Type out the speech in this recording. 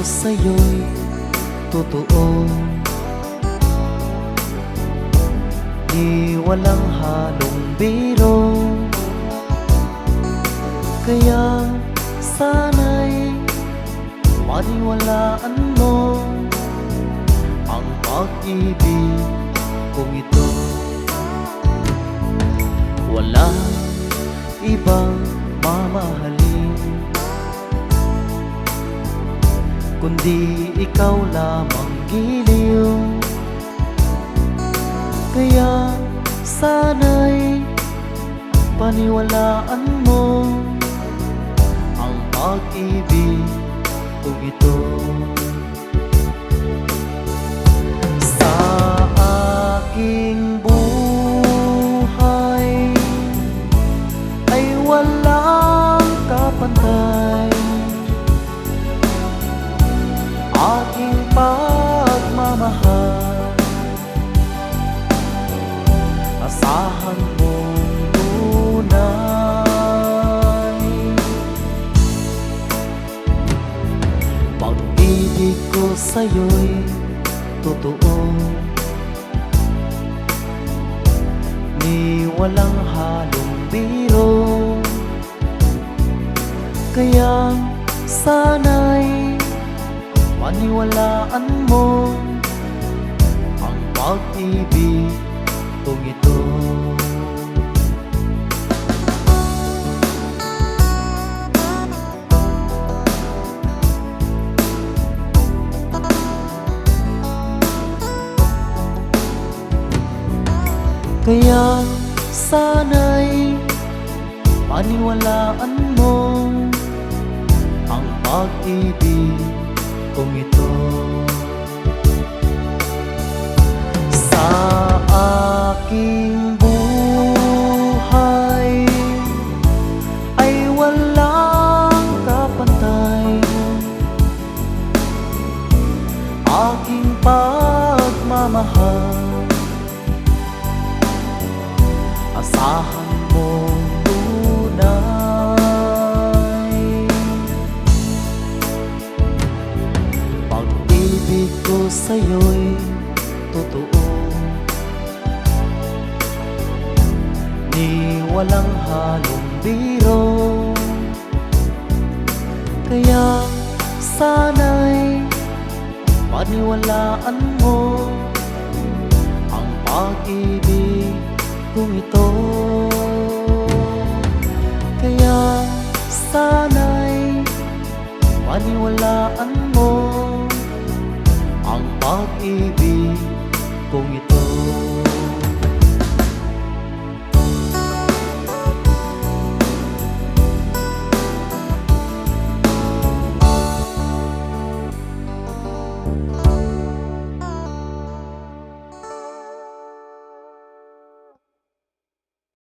sa'yo'y totoo, di walang halong biro. Kaya sana'y paniwalaan mo ang pag-ibig kong ito. Walang ibang mamahalin kundi ikaw lamang, giliw. Kaya sana'y paniwalaan mo ang pag-ibig kong ito. Sa aking buhay ay walang kapantay, aking pagmamahal asahan mong tunay. Pag-ibig ko sa'yo'y totoo, ni walang halong biro. Kaya sana'y paniwalaan mo ang pag-ibig kong ito. Kaya sana'y paniwalaan mo ang pag-ibig kong ito. Sa aking buhay ay walang kapantay, aking pagmamahal asahan mong tunay. Pag-ibig ko sa'yo'y totoo, ni walang halong biro. Kaya sana'y paniwalaan mo ang pag-ibig kong ito. Kaya sana'y paniwalaan mo ang pag-ibig kong ito.